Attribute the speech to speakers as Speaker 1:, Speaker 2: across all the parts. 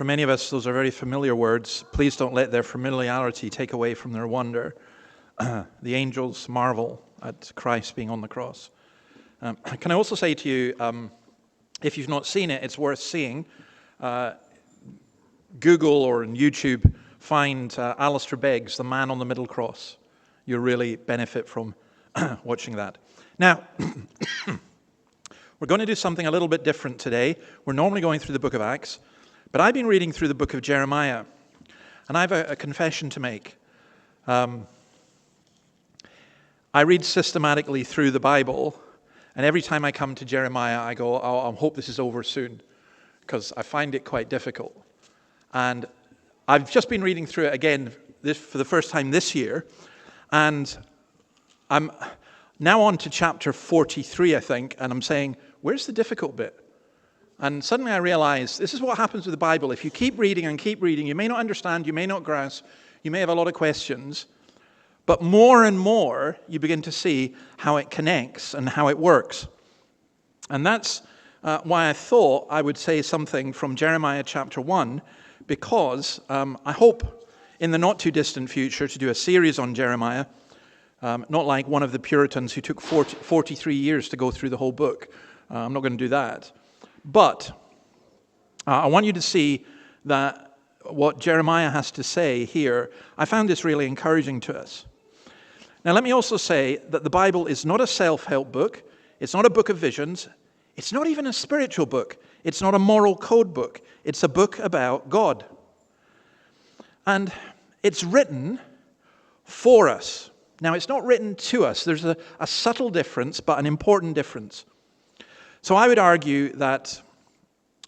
Speaker 1: For many of us, those are very familiar words. Please don't let their familiarity take away from their wonder. The angels marvel at Christ being on the cross. Can I also say to you, if you've not seen it, it's worth seeing. Google or on YouTube, find Alistair Begg's The Man on the Middle Cross. You'll really benefit from watching that. Now, we're going to do something a little bit different today. We're normally going through the book of Acts, but I've been reading through the book of Jeremiah, and I have a confession to make. I read systematically through the Bible, and every time I come to Jeremiah, I go, I hope this is over soon, because I find it quite difficult. And I've just been reading through it again for the first time this year, and I'm now on to chapter 43, I think, and I'm saying, where's the difficult bit? And suddenly I realize this is what happens with the Bible. If you keep reading and keep reading, you may not understand, you may not grasp, you may have a lot of questions, but more and more you begin to see how it connects and how it works. And that's why I thought I would say something from Jeremiah chapter 1, because I hope in the not too distant future to do a series on Jeremiah, not like one of the Puritans who took 43 years to go through the whole book. I'm not going to do that. But I want you to see that what Jeremiah has to say here, I found this really encouraging to us. Now let me also say that the Bible is not a self-help book. It's not a book of visions. It's not even a spiritual book. It's not a moral code book. It's a book about God. And it's written for us. Now, it's not written to us. There's a subtle difference, but an important difference. So I would argue that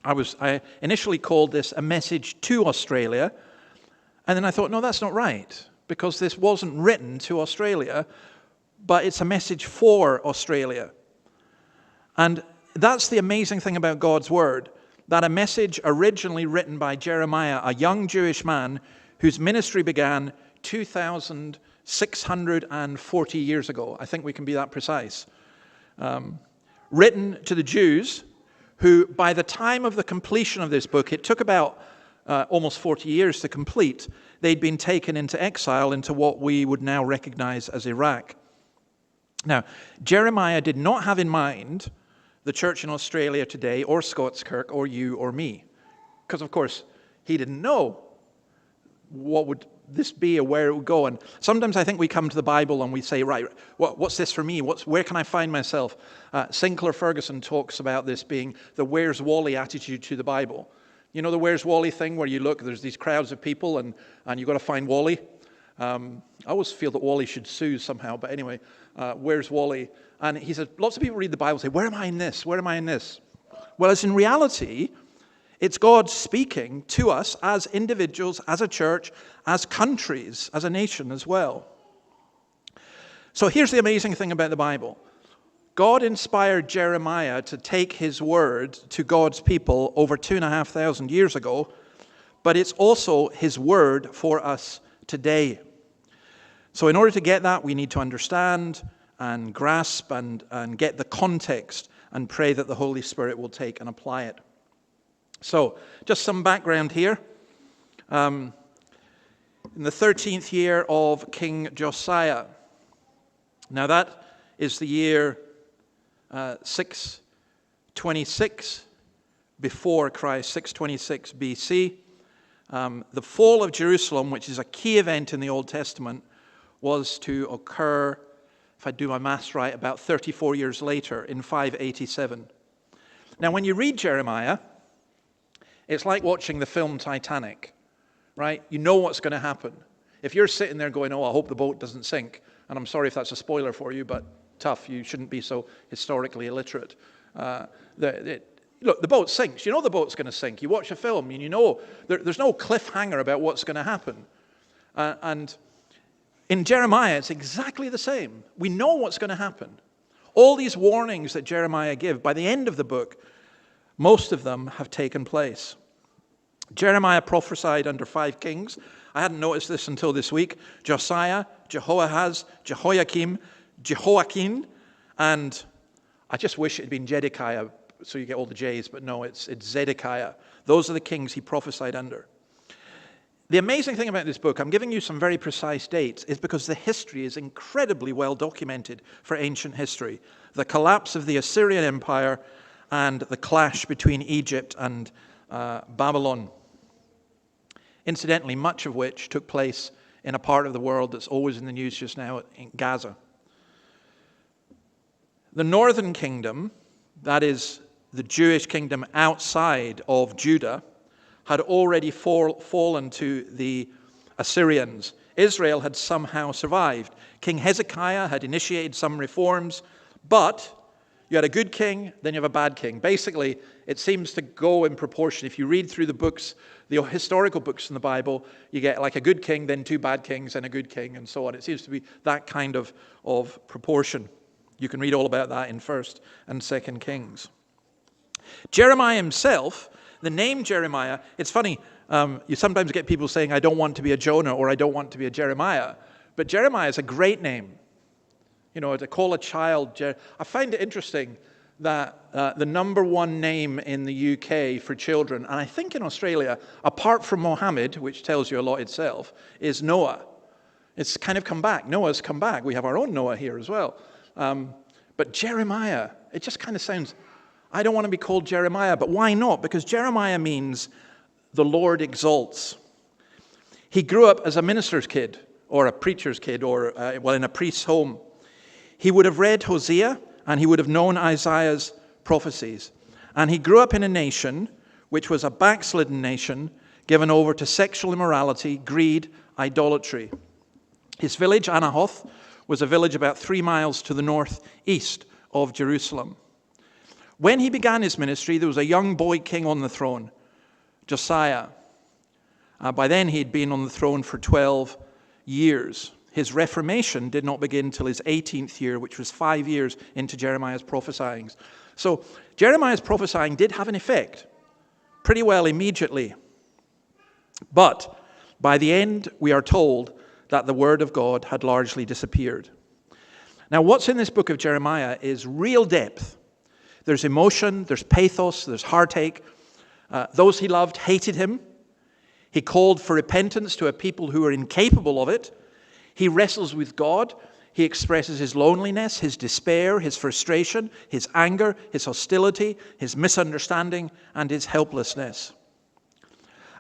Speaker 1: I initially called this a message to Australia, and then I thought, no, that's not right, because this wasn't written to Australia, but it's a message for Australia. And that's the amazing thing about God's Word, that a message originally written by Jeremiah, a young Jewish man whose ministry began 2,640 years ago. I think we can be that precise. Written to the Jews, who by the time of the completion of this book, it took about almost 40 years to complete, they'd been taken into exile into what we would now recognize as Iraq. Now, Jeremiah did not have in mind the church in Australia today, or Scots-Kirk, or you or me. Because, of course, he didn't know what would this be or where it would go. And sometimes I think we come to the Bible and we say, right, what's this for me? Where can I find myself? Sinclair Ferguson talks about this being the Where's Wally attitude to the Bible. You know the Where's Wally thing where you look, there's these crowds of people and you've got to find Wally. I always feel that Wally should sue somehow, but anyway, where's Wally? And he said, lots of people read the Bible and say, where am I in this? Where am I in this? Well, as in reality, it's God speaking to us as individuals, as a church, as countries, as a nation as well. So here's the amazing thing about the Bible. God inspired Jeremiah to take his word to God's people over 2,500 years ago, but it's also his word for us today. So in order to get that, we need to understand and grasp and get the context and pray that the Holy Spirit will take and apply it. So, just some background here. In the 13th year of King Josiah. Now that is the year 626 before Christ, 626 BC. The fall of Jerusalem, which is a key event in the Old Testament, was to occur, if I do my maths right, about 34 years later in 587. Now when you read Jeremiah, it's like watching the film Titanic, right? You know what's going to happen. If you're sitting there going, oh, I hope the boat doesn't sink, and I'm sorry if that's a spoiler for you, but tough, you shouldn't be so historically illiterate. Look, the boat sinks. You know the boat's going to sink. You watch a film and you know there's no cliffhanger about what's going to happen. And in Jeremiah, it's exactly the same. We know what's going to happen. All these warnings that Jeremiah gives, by the end of the book, most of them have taken place. Jeremiah prophesied under 5 kings. I hadn't noticed this until this week. Josiah, Jehoahaz, Jehoiakim, Jehoiakim, and I just wish it had been Zedekiah, so you get all the J's, but no, it's Zedekiah. Those are the kings he prophesied under. The amazing thing about this book, I'm giving you some very precise dates, is because the history is incredibly well documented for ancient history. The collapse of the Assyrian Empire and the clash between Egypt and Babylon. Incidentally, much of which took place in a part of the world that's always in the news just now, in Gaza. The northern kingdom, that is the Jewish kingdom outside of Judah, had already fallen to the Assyrians. Israel had somehow survived. King Hezekiah had initiated some reforms, but you had a good king, then you have a bad king. Basically, it seems to go in proportion. If you read through the books, the historical books in the Bible, you get like a good king, then two bad kings, and a good king, and so on. It seems to be that kind of proportion. You can read all about that in 1st and 2nd Kings. Jeremiah himself, the name Jeremiah, it's funny, you sometimes get people saying, I don't want to be a Jonah or I don't want to be a Jeremiah. But Jeremiah is a great name. You know, to call a child, I find it interesting that the number one name in the UK for children, and I think in Australia, apart from Mohammed, which tells you a lot itself, is Noah. It's kind of come back. Noah's come back. We have our own Noah here as well. But Jeremiah, it just kind of sounds, I don't want to be called Jeremiah, but why not? Because Jeremiah means the Lord exalts. He grew up as a minister's kid, or a preacher's kid, or, in a priest's home. He would have read Hosea, and he would have known Isaiah's prophecies. And he grew up in a nation which was a backslidden nation, given over to sexual immorality, greed, idolatry. His village, Anahoth, was a village about 3 miles to the northeast of Jerusalem. When he began his ministry, there was a young boy king on the throne, Josiah. By then, he had been on the throne for 12 years. His reformation did not begin till his 18th year, which was 5 years into Jeremiah's prophesying. So Jeremiah's prophesying did have an effect pretty well immediately. But by the end, we are told that the word of God had largely disappeared. Now, what's in this book of Jeremiah is real depth. There's emotion, there's pathos, there's heartache. Those he loved hated him. He called for repentance to a people who were incapable of it. He wrestles with God. He expresses his loneliness, his despair, his frustration, his anger, his hostility, his misunderstanding, and his helplessness.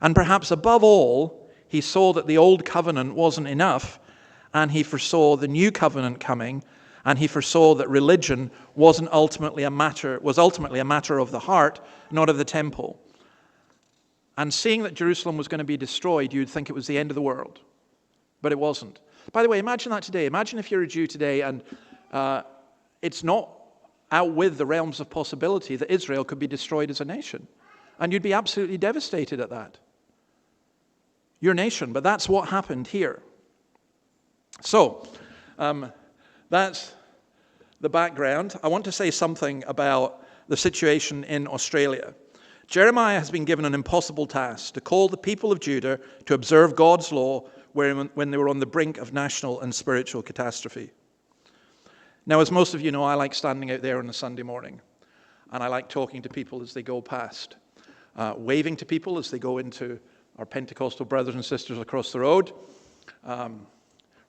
Speaker 1: And perhaps above all, he saw that the old covenant wasn't enough, and he foresaw the new covenant coming, and he foresaw that religion was ultimately a matter of the heart, not of the temple. And seeing that Jerusalem was going to be destroyed, you'd think it was the end of the world. But it wasn't. By the way, imagine that today. Imagine if you're a Jew today and it's not out with the realms of possibility that Israel could be destroyed as a nation. And you'd be absolutely devastated at that. Your nation, but that's what happened here. So, that's the background. I want to say something about the situation in Australia. Jeremiah has been given an impossible task to call the people of Judah to observe God's law when they were on the brink of national and spiritual catastrophe. Now, as most of you know, I like standing out there on a Sunday morning, and I like talking to people as they go past, waving to people as they go into our Pentecostal brothers and sisters across the road,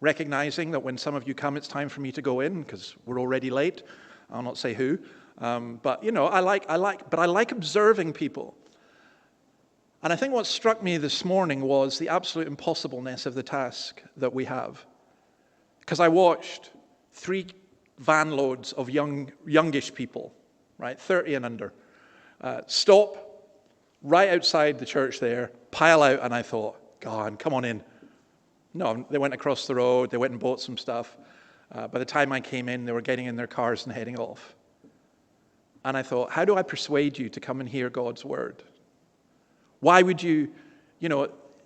Speaker 1: recognizing that when some of you come, it's time for me to go in because we're already late. I'll not say who, but you know, I like observing people. And I think what struck me this morning was the absolute impossibleness of the task that we have. Because I watched 3 van loads of youngish people, right, 30 and under, stop right outside the church there, pile out, and I thought, God, come on in. No, they went across the road, they went and bought some stuff. By the time I came in, they were getting in their cars and heading off. And I thought, how do I persuade you to come and hear God's word? Why would you,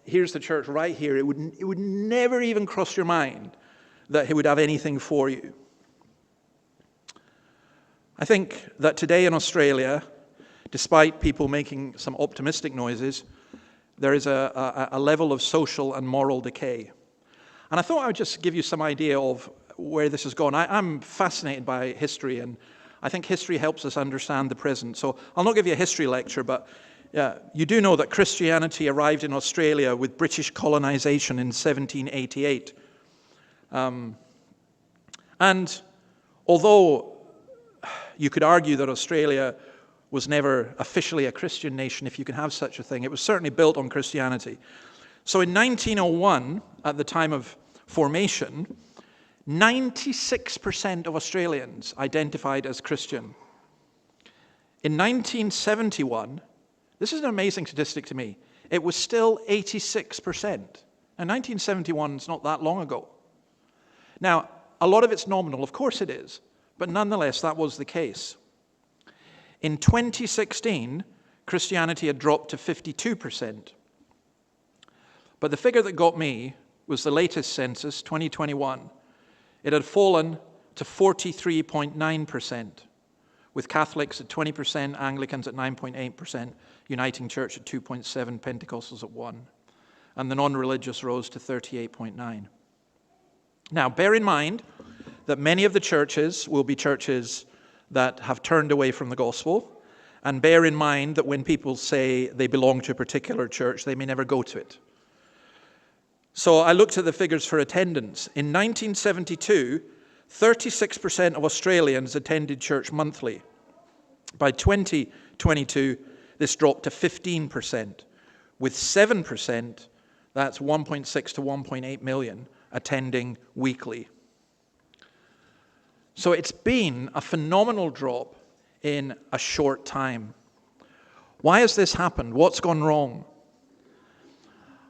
Speaker 1: here's the church right here. It would never even cross your mind that he would have anything for you. I think that today in Australia, despite people making some optimistic noises, there is a level of social and moral decay. And I thought I would just give you some idea of where this has gone. I'm fascinated by history, and I think history helps us understand the present. So I'll not give you a history lecture, but you do know that Christianity arrived in Australia with British colonization in 1788. And although you could argue that Australia was never officially a Christian nation, if you can have such a thing, it was certainly built on Christianity. So in 1901, at the time of formation, 96% of Australians identified as Christian. In 1971, this is an amazing statistic to me, it was still 86%. Now, 1971 is not that long ago. Now, a lot of it's nominal, of course it is, but nonetheless, that was the case. In 2016, Christianity had dropped to 52%. But the figure that got me was the latest census, 2021. It had fallen to 43.9%, with Catholics at 20%, Anglicans at 9.8%, Uniting Church at 2.7%, Pentecostals at 1%, and the non-religious rose to 38.9%. Now, bear in mind that many of the churches will be churches that have turned away from the gospel, and bear in mind that when people say they belong to a particular church, they may never go to it. So I looked at the figures for attendance. In 1972, 36% of Australians attended church monthly. By 2022, this dropped to 15%, with 7%, that's 1.6 to 1.8 million, attending weekly. So it's been a phenomenal drop in a short time. Why has this happened? What's gone wrong?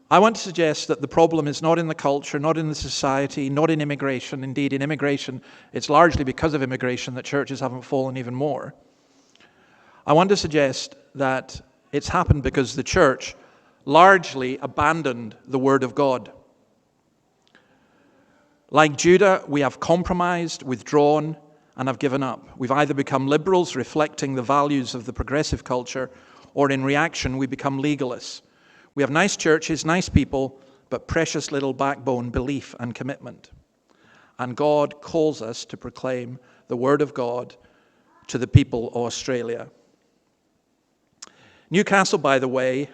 Speaker 1: I want to suggest that the problem is not in the culture, not in the society, not in immigration. Indeed, in immigration, it's largely because of immigration that churches haven't fallen even more. I want to suggest that it's happened because the church largely abandoned the Word of God. Like Judah, we have compromised, withdrawn, and have given up. We've either become liberals, reflecting the values of the progressive culture, or in reaction, we become legalists. We have nice churches, nice people, but precious little backbone, belief, and commitment. And God calls us to proclaim the Word of God to the people of Australia. Newcastle, by the way,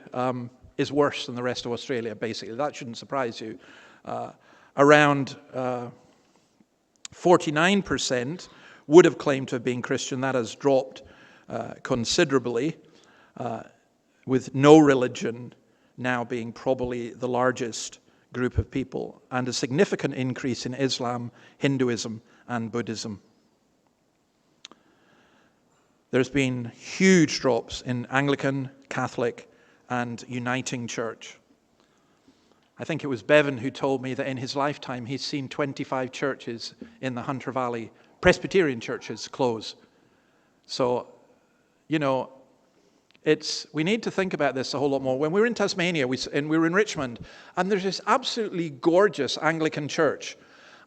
Speaker 1: is worse than the rest of Australia, basically. That shouldn't surprise you. Around 49% would have claimed to have been Christian. That has dropped considerably, with no religion now being probably the largest group of people, and a significant increase in Islam, Hinduism, and Buddhism. There's been huge drops in Anglican, Catholic, and Uniting Church. I think it was Bevan who told me that in his lifetime he's seen 25 churches in the Hunter Valley, Presbyterian churches, close. So, we need to think about this a whole lot more. When we were in Tasmania, we were in Richmond, and there's this absolutely gorgeous Anglican church.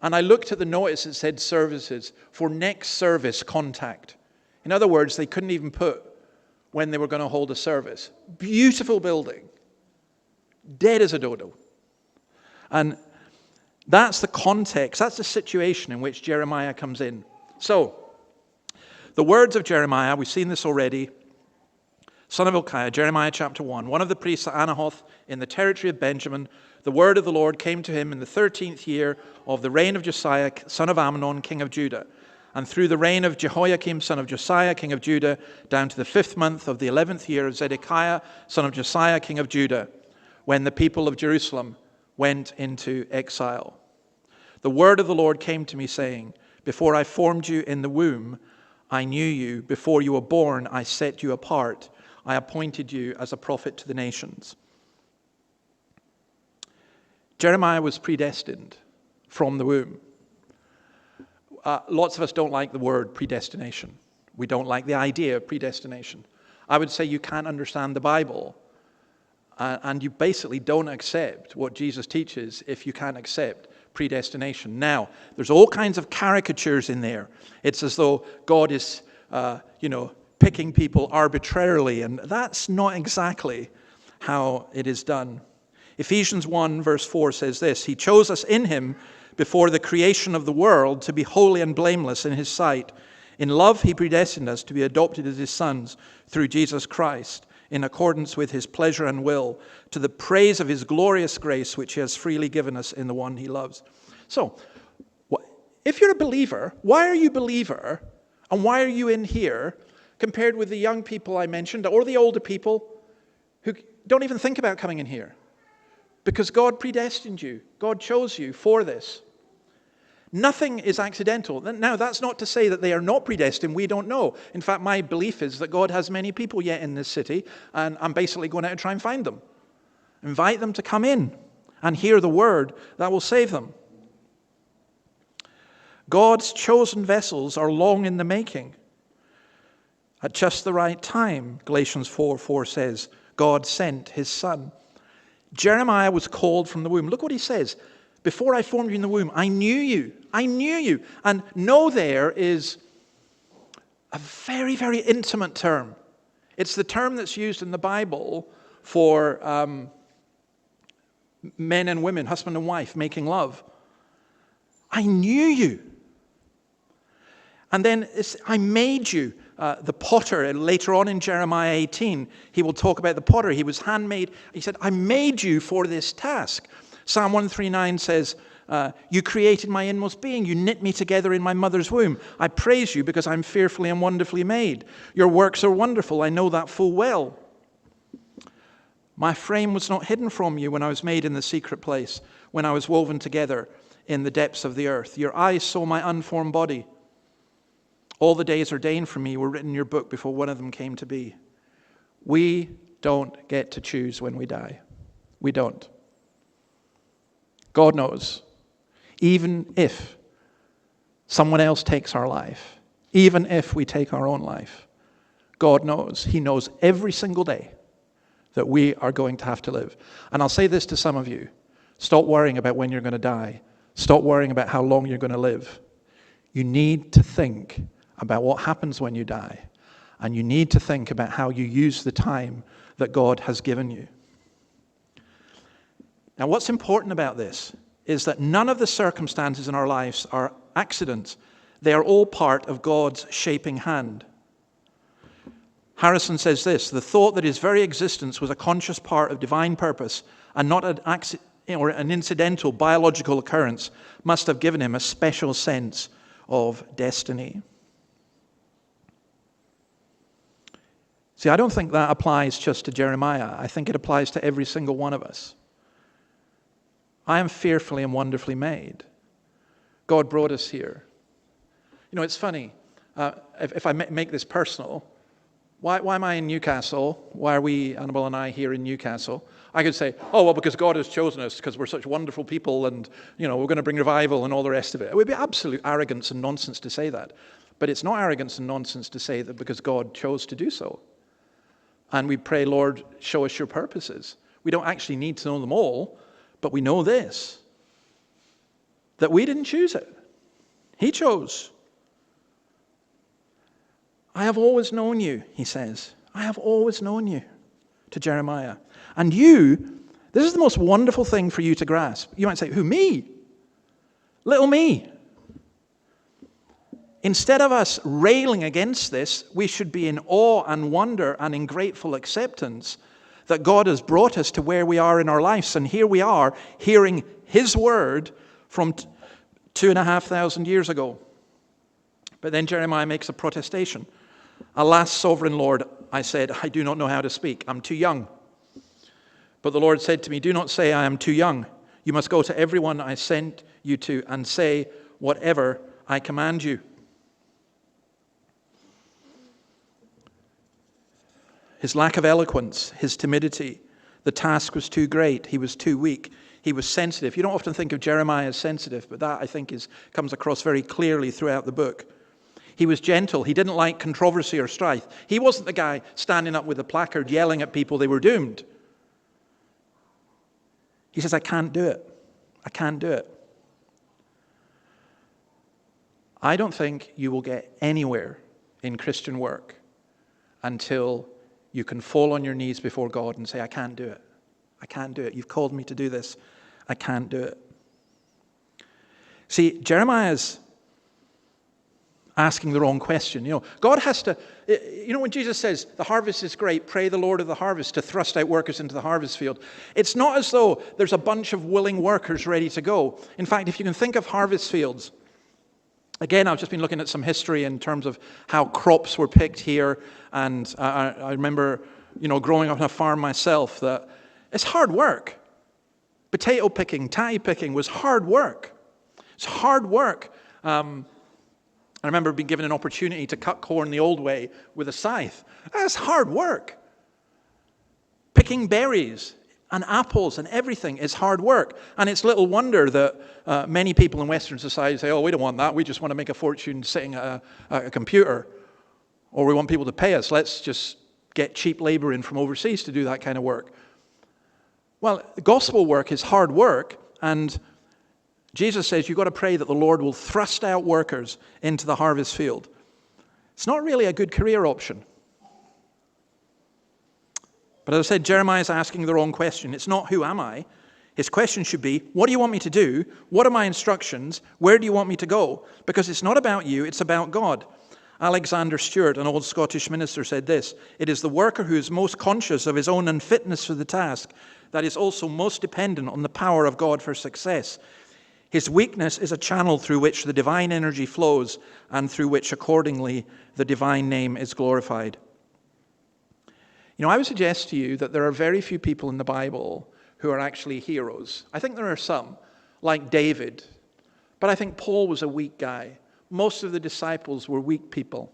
Speaker 1: And I looked at the notice that said services for next service contact. In other words, they couldn't even put when they were going to hold a service. Beautiful building. Dead as a dodo. And that's the context, that's the situation in which Jeremiah comes in. So, the words of Jeremiah, we've seen this already, son of Hilkiah, Jeremiah chapter 1. One of the priests at Anahoth in the territory of Benjamin, the word of the Lord came to him in the 13th year of the reign of Josiah, son of Amnon, king of Judah. And through the reign of Jehoiakim, son of Josiah, king of Judah, down to the 5th month of the 11th year of Zedekiah, son of Josiah, king of Judah, when the people of Jerusalem went into exile. The word of the Lord came to me, saying, before I formed you in the womb, I knew you. Before you were born, I set you apart. I appointed you as a prophet to the nations. Jeremiah was predestined from the womb. Lots of us don't like the word predestination. We don't like the idea of predestination. I would say you can't understand the Bible, and you basically don't accept what Jesus teaches if you can't accept predestination. Now, there's all kinds of caricatures in there. It's as though God is, picking people arbitrarily, and that's not exactly how it is done. Ephesians 1 verse 4 says this, He chose us in Him before the creation of the world to be holy and blameless in His sight. In love, he predestined us to be adopted as his sons through Jesus Christ, in accordance with his pleasure and will, to the praise of his glorious grace, which he has freely given us in the one he loves. So, if you're a believer, why are you a believer, and why are you in here, compared with the young people I mentioned, or the older people who don't even think about coming in here? Because God predestined you. God chose you for this. Nothing is accidental. Now, that's not to say that they are not predestined. We don't know. In fact, my belief is that God has many people yet in this city, and I'm basically going out to try and find them. Invite them to come in and hear the word that will save them. God's chosen vessels are long in the making. At just the right time, Galatians 4:4 says, God sent his son. Jeremiah was called from the womb. Look what he says. Before I formed you in the womb, I knew you. I knew you. And know there is a very, very intimate term. It's the term that's used in the Bible for men and women, husband and wife, making love. I knew you. And then I made you. The potter, and later on in Jeremiah 18, he will talk about the potter. He was handmade. He said, I made you for this task. Psalm 139 says, you created my inmost being. You knit me together in my mother's womb. I praise you because I'm fearfully and wonderfully made. Your works are wonderful. I know that full well. My frame was not hidden from you when I was made in the secret place, when I was woven together in the depths of the earth. Your eyes saw my unformed body. All the days ordained for me were written in your book before one of them came to be. We don't get to choose when we die. We don't. God knows. Even if someone else takes our life, even if we take our own life, God knows. He knows every single day that we are going to have to live. And I'll say this to some of you. Stop worrying about when you're going to die. Stop worrying about how long you're going to live. You need to think about what happens when you die. And you need to think about how you use the time that God has given you. Now, what's important about this is that none of the circumstances in our lives are accidents. They are all part of God's shaping hand. Harrison says this, the thought that his very existence was a conscious part of divine purpose and not an incidental biological occurrence must have given him a special sense of destiny. See, I don't think that applies just to Jeremiah. I think it applies to every single one of us. I am fearfully and wonderfully made. God brought us here. You know, it's funny. If I make this personal, why am I in Newcastle? Why are we, Annabelle and I, here in Newcastle? I could say, oh, well, because God has chosen us, because we're such wonderful people, and, you know, we're going to bring revival and all the rest of it. It would be absolute arrogance and nonsense to say that. But it's not arrogance and nonsense to say that because God chose to do so. And we pray, Lord, show us your purposes. We don't actually need to know them all, but we know this, that we didn't choose it. He chose. I have always known you, he says. I have always known you, to Jeremiah. And you, this is the most wonderful thing for you to grasp. You might say, who, me? Little me. Instead of us railing against this, we should be in awe and wonder and in grateful acceptance that God has brought us to where we are in our lives. And here we are, hearing his word from 2,500 years ago. But then Jeremiah makes a protestation. Alas, sovereign Lord, I said, I do not know how to speak. I'm too young. But the Lord said to me, do not say I am too young. You must go to everyone I sent you to and say whatever I command you. His lack of eloquence, his timidity, the task was too great. He was too weak. He was sensitive. You don't often think of Jeremiah as sensitive, but that, I think, comes across very clearly throughout the book. He was gentle. He didn't like controversy or strife. He wasn't the guy standing up with a placard yelling at people they were doomed. He says, I can't do it. I can't do it. I don't think you will get anywhere in Christian work until you can fall on your knees before God and say, I can't do it. I can't do it. You've called me to do this. I can't do it. See, Jeremiah's asking the wrong question. God has to, when Jesus says, the harvest is great, pray the Lord of the harvest to thrust out workers into the harvest field. It's not as though there's a bunch of willing workers ready to go. In fact, if you can think of harvest fields, again, I've just been looking at some history in terms of how crops were picked here. And I remember, growing up on a farm myself, that it's hard work. Potato picking, tatty picking was hard work. It's hard work. I remember being given an opportunity to cut corn the old way with a scythe. That's hard work. Picking berries and apples and everything is hard work. And it's little wonder that many people in Western society say, oh, we don't want that. We just want to make a fortune sitting at a computer. Or we want people to pay us. Let's just get cheap labor in from overseas to do that kind of work. Well, gospel work is hard work, and Jesus says you've got to pray that the Lord will thrust out workers into the harvest field. It's not really a good career option. But as I said, Jeremiah is asking the wrong question. It's not, who am I? His question should be, what do you want me to do? What are my instructions? Where do you want me to go? Because it's not about you, it's about God. Alexander Stewart, an old Scottish minister, said this: it is the worker who is most conscious of his own unfitness for the task that is also most dependent on the power of God for success. His weakness is a channel through which the divine energy flows and through which, accordingly, the divine name is glorified. I would suggest to you that there are very few people in the Bible who are actually heroes. I think there are some, like David, but I think Paul was a weak guy. Most of the disciples were weak people.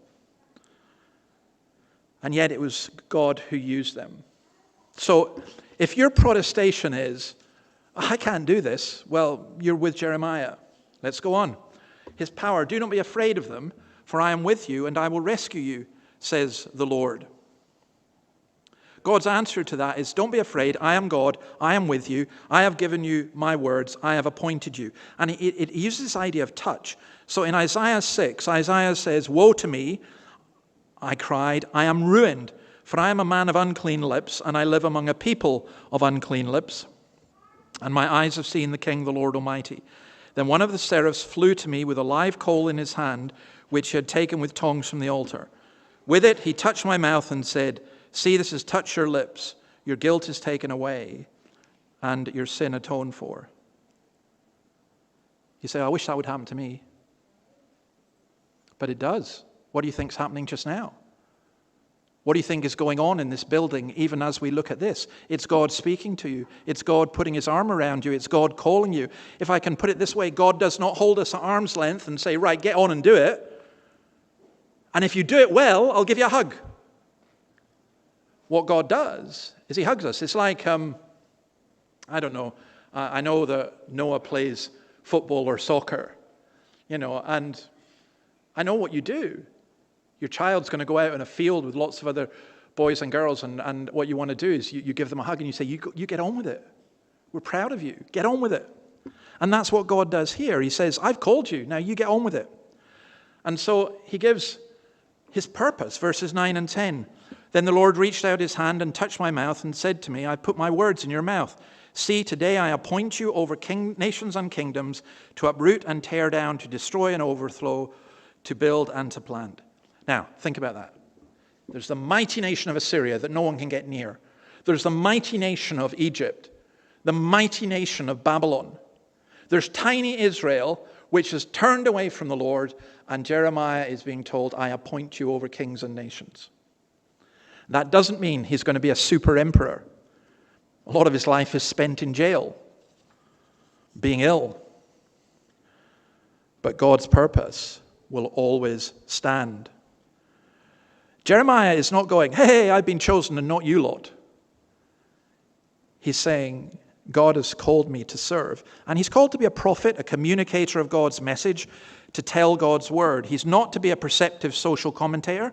Speaker 1: And yet it was God who used them. So if your protestation is, I can't do this, well, you're with Jeremiah. Let's go on. His power, do not be afraid of them, for I am with you and I will rescue you, says the Lord. God's answer to that is, don't be afraid, I am God, I am with you, I have given you my words, I have appointed you. And it uses this idea of touch. So in Isaiah 6, Isaiah says, woe to me, I cried, I am ruined, for I am a man of unclean lips, and I live among a people of unclean lips. And my eyes have seen the King, the Lord Almighty. Then one of the seraphs flew to me with a live coal in his hand, which he had taken with tongs from the altar. With it he touched my mouth and said, see, this has touched your lips. Your guilt is taken away, and your sin atoned for. You say, I wish that would happen to me. But it does. What do you think is happening just now? What do you think is going on in this building, even as we look at this? It's God speaking to you. It's God putting his arm around you. It's God calling you. If I can put it this way, God does not hold us at arm's length and say, right, get on and do it. And if you do it well, I'll give you a hug. What God does is he hugs us. It's like, I don't know. I know that Noah plays football or soccer, and I know what you do. Your child's going to go out in a field with lots of other boys and girls, and what you want to do is you give them a hug and you say, you get on with it. We're proud of you. Get on with it. And that's what God does here. He says, I've called you. Now you get on with it. And so he gives his purpose, verses 9 and 10. Then the Lord reached out his hand and touched my mouth and said to me, I put my words in your mouth. See, today I appoint you over nations and kingdoms, to uproot and tear down, to destroy and overthrow, to build and to plant. Now, think about that. There's the mighty nation of Assyria that no one can get near. There's the mighty nation of Egypt, the mighty nation of Babylon. There's tiny Israel, which has turned away from the Lord, and Jeremiah is being told, I appoint you over kings and nations. That doesn't mean he's going to be a super emperor. A lot of his life is spent in jail, being ill. But God's purpose will always stand. Jeremiah is not going, hey, I've been chosen and not you lot. He's saying, God has called me to serve. And he's called to be a prophet, a communicator of God's message, to tell God's word. He's not to be a perceptive social commentator.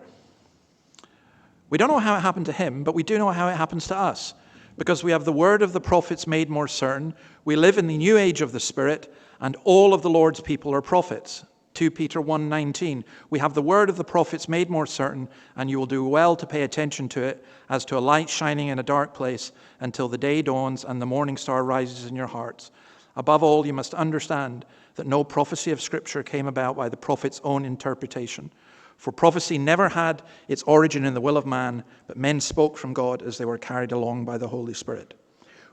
Speaker 1: We don't know how it happened to him, but we do know how it happens to us. Because we have the word of the prophets made more certain. We live in the new age of the Spirit, and all of the Lord's people are prophets. 2 Peter 1:19. We have the word of the prophets made more certain, and you will do well to pay attention to it as to a light shining in a dark place until the day dawns and the morning star rises in your hearts. Above all, you must understand that no prophecy of Scripture came about by the prophet's own interpretation. For prophecy never had its origin in the will of man, but men spoke from God as they were carried along by the Holy Spirit.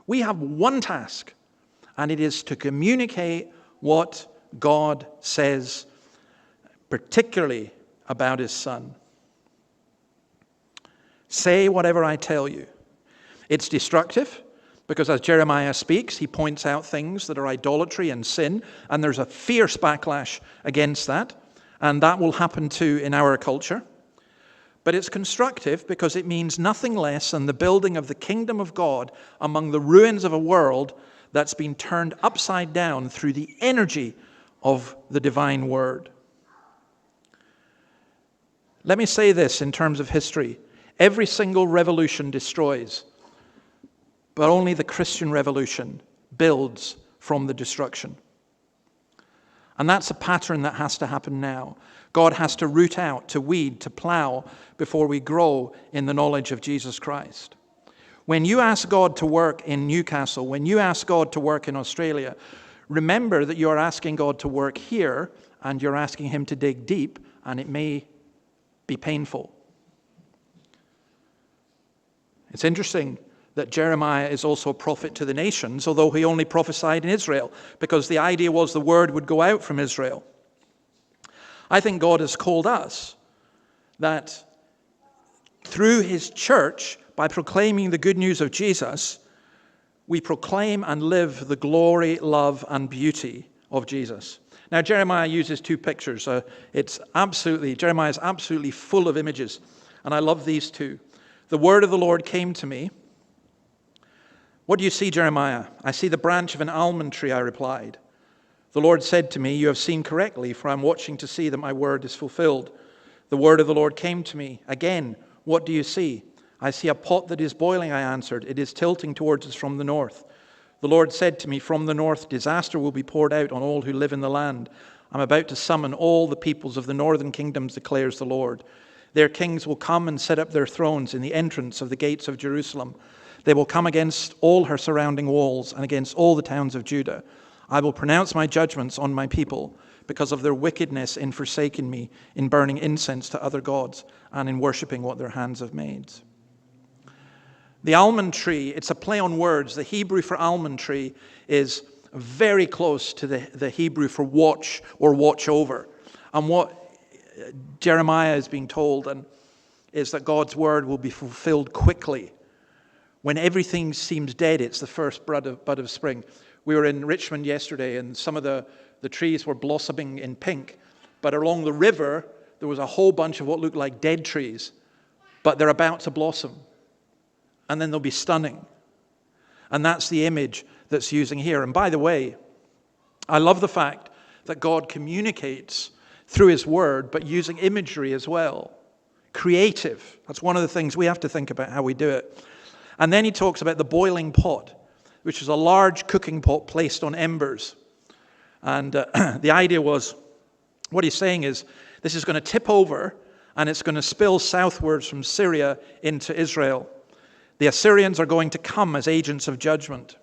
Speaker 1: We have one task, and it is to communicate what God says, particularly about his Son. Say whatever I tell you. It's destructive, because as Jeremiah speaks, he points out things that are idolatry and sin, and there's a fierce backlash against that, and that will happen too in our culture. But it's constructive because it means nothing less than the building of the kingdom of God among the ruins of a world that's been turned upside down through the energy of the divine word. Let me say this in terms of history. Every single revolution destroys, but only the Christian revolution builds from the destruction. And that's a pattern that has to happen now. God has to root out, to weed, to plow before we grow in the knowledge of Jesus Christ. When you ask God to work in Newcastle, when you ask God to work in Australia, remember that you are asking God to work here, and you're asking him to dig deep, and it may be painful. It's interesting that Jeremiah is also a prophet to the nations, although he only prophesied in Israel, because the idea was the word would go out from Israel. I think God has called us that through his church, by proclaiming the good news of Jesus, we proclaim and live the glory, love, and beauty of Jesus. Now, Jeremiah uses two pictures. Jeremiah is absolutely full of images, and I love these two. The word of the Lord came to me. What do you see, Jeremiah? I see the branch of an almond tree, I replied. The Lord said to me, you have seen correctly, for I'm watching to see that my word is fulfilled. The word of the Lord came to me. Again, what do you see? I see a pot that is boiling, I answered. It is tilting towards us from the north. The Lord said to me, from the north, disaster will be poured out on all who live in the land. I'm about to summon all the peoples of the northern kingdoms, declares the Lord. Their kings will come and set up their thrones in the entrance of the gates of Jerusalem. They will come against all her surrounding walls and against all the towns of Judah. I will pronounce my judgments on my people because of their wickedness in forsaking me, in burning incense to other gods, and in worshipping what their hands have made. The almond tree, it's a play on words. The Hebrew for almond tree is very close to the Hebrew for watch or watch over. And what Jeremiah is being told is that God's word will be fulfilled quickly. When everything seems dead, it's the first bud of spring. We were in Richmond yesterday, and some of the trees were blossoming in pink. But along the river, there was a whole bunch of what looked like dead trees. But they're about to blossom. And then they'll be stunning. And that's the image that's using here. And by the way, I love the fact that God communicates through his word, but using imagery as well. Creative. That's one of the things we have to think about how we do it. And then he talks about the boiling pot, which is a large cooking pot placed on embers. And the idea was, what he's saying is, this is going to tip over, and it's going to spill southwards from Syria into Israel. The Assyrians are going to come as agents of judgment.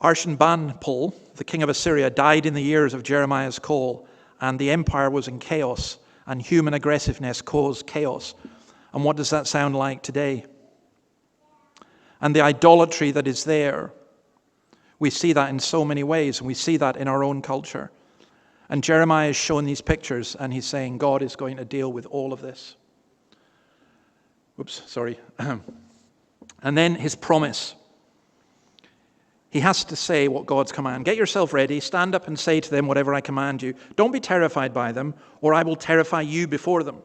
Speaker 1: Ashurbanipal, the king of Assyria, died in the years of Jeremiah's call, and the empire was in chaos, and human aggressiveness caused chaos. And what does that sound like today? And the idolatry that is there, we see that in so many ways, and we see that in our own culture. And Jeremiah is showing these pictures, and he's saying God is going to deal with all of this. And then his promise. He has to say what God's command. Get yourself ready, stand up and say to them whatever I command you. Don't be terrified by them, or I will terrify you before them.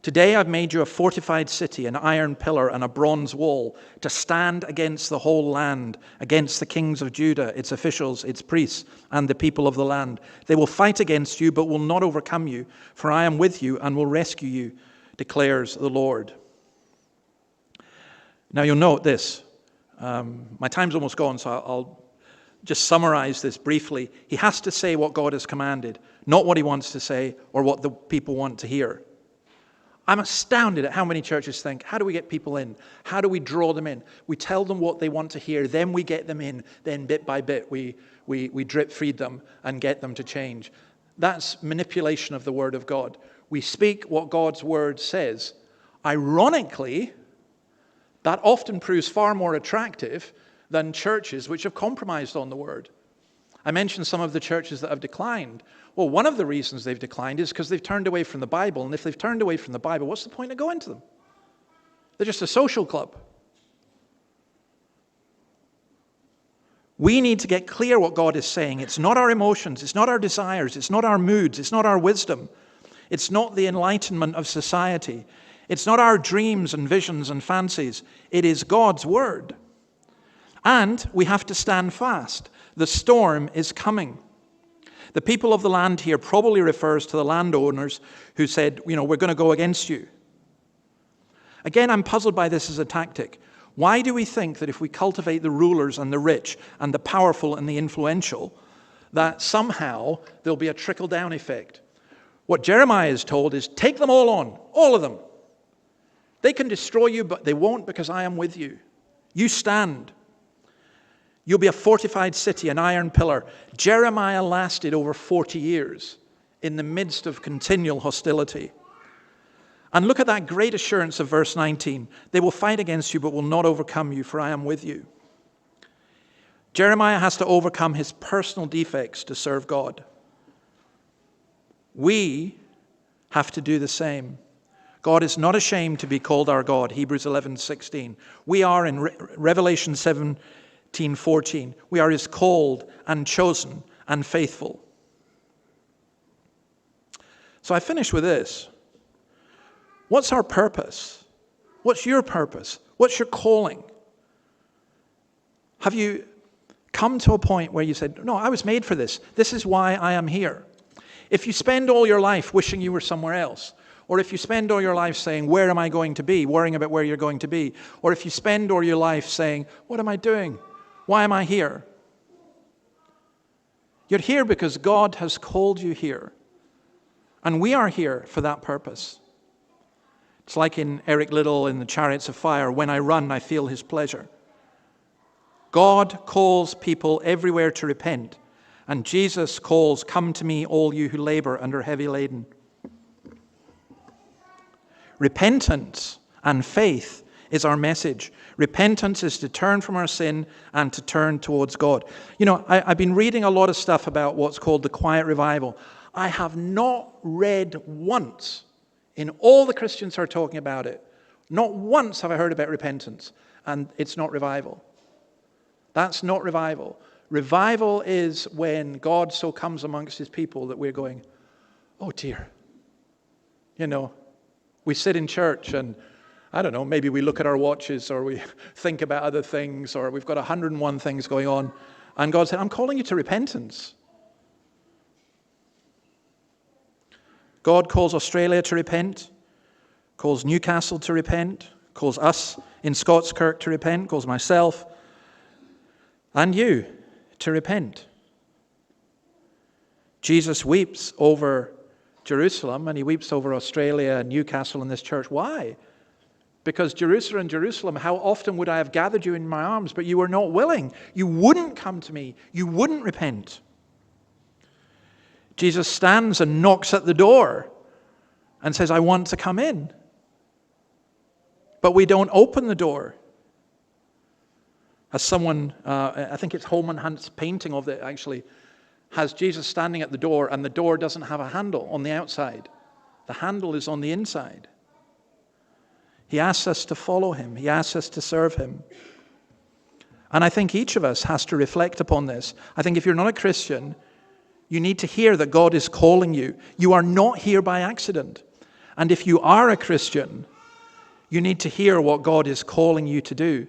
Speaker 1: Today I've made you a fortified city, an iron pillar and a bronze wall, to stand against the whole land, against the kings of Judah, its officials, its priests, and the people of the land. They will fight against you, but will not overcome you, for I am with you and will rescue you, declares the Lord. Now you'll note this. My time's almost gone, so I'll just summarize this briefly. He has to say what God has commanded, not what he wants to say or what the people want to hear. I'm astounded at how many churches think, how do we get people in? How do we draw them in? We tell them what they want to hear, then we get them in. Then bit by bit, we drip feed them and get them to change. That's manipulation of the Word of God. We speak what God's Word says. Ironically, that often proves far more attractive than churches which have compromised on the Word. I mentioned some of the churches that have declined. Well, one of the reasons they've declined is because they've turned away from the Bible. And if they've turned away from the Bible, what's the point of going to them? They're just a social club. We need to get clear what God is saying. It's not our emotions. It's not our desires. It's not our moods. It's not our wisdom. It's not the enlightenment of society. It's not our dreams and visions and fancies. It is God's Word. And we have to stand fast. The storm is coming. The people of the land here probably refers to the landowners who said, we're going to go against you. Again, I'm puzzled by this as a tactic. Why do we think that if we cultivate the rulers and the rich and the powerful and the influential, that somehow there'll be a trickle-down effect? What Jeremiah is told is, take them all on, all of them. They can destroy you, but they won't, because I am with you. You stand. You'll be a fortified city, an iron pillar. Jeremiah lasted over 40 years in the midst of continual hostility. And look at that great assurance of verse 19. They will fight against you, but will not overcome you, for I am with you. Jeremiah has to overcome his personal defects to serve God. We have to do the same. God is not ashamed to be called our God, Hebrews 11:16. We are in Revelation 17:14. We are his called and chosen and faithful. So I finish with this. What's our purpose? What's your purpose? What's your calling? Have you come to a point where you said, no, I was made for this. This is why I am here. If you spend all your life wishing you were somewhere else, or if you spend all your life saying, where am I going to be, worrying about where you're going to be, or if you spend all your life saying, what am I doing? Why am I here? You're here because God has called you here. And we are here for that purpose. It's like in Eric Liddell in the Chariots of Fire, when I run, I feel his pleasure. God calls people everywhere to repent. And Jesus calls, come to me, all you who labor and are heavy laden. Repentance and faith is our message. Repentance is to turn from our sin and to turn towards God. I've been reading a lot of stuff about what's called the quiet revival. I have not read once, in all the Christians who are talking about it, not once have I heard about repentance, and it's not revival. That's not revival. Revival is when God so comes amongst his people that we're going, oh dear. We sit in church and, I don't know, maybe we look at our watches or we think about other things or we've got 101 things going on. And God said, I'm calling you to repentance. God calls Australia to repent, calls Newcastle to repent, calls us in Scottskirk to repent, calls myself and you to repent. Jesus weeps over Jerusalem and he weeps over Australia and Newcastle and this church. Why? Because Jerusalem, how often would I have gathered you in my arms, but you were not willing. You wouldn't come to me. You wouldn't repent. Jesus stands and knocks at the door and says, I want to come in. But we don't open the door. As someone, I think it's Holman Hunt's painting of it actually, has Jesus standing at the door and the door doesn't have a handle on the outside. The handle is on the inside. He asks us to follow him. He asks us to serve him. And I think each of us has to reflect upon this. I think if you're not a Christian, you need to hear that God is calling you. You are not here by accident. And if you are a Christian, you need to hear what God is calling you to do.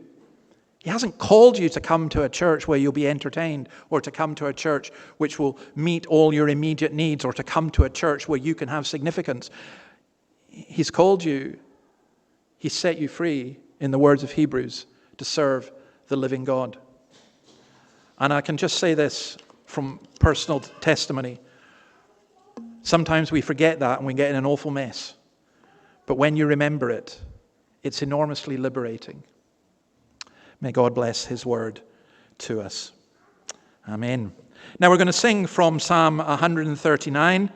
Speaker 1: He hasn't called you to come to a church where you'll be entertained, or to come to a church which will meet all your immediate needs, or to come to a church where you can have significance. He's called you. He set you free, in the words of Hebrews, to serve the living God. And I can just say this from personal testimony. Sometimes we forget that and we get in an awful mess. But when you remember it, it's enormously liberating. May God bless his word to us. Amen. Now we're going to sing from Psalm 139.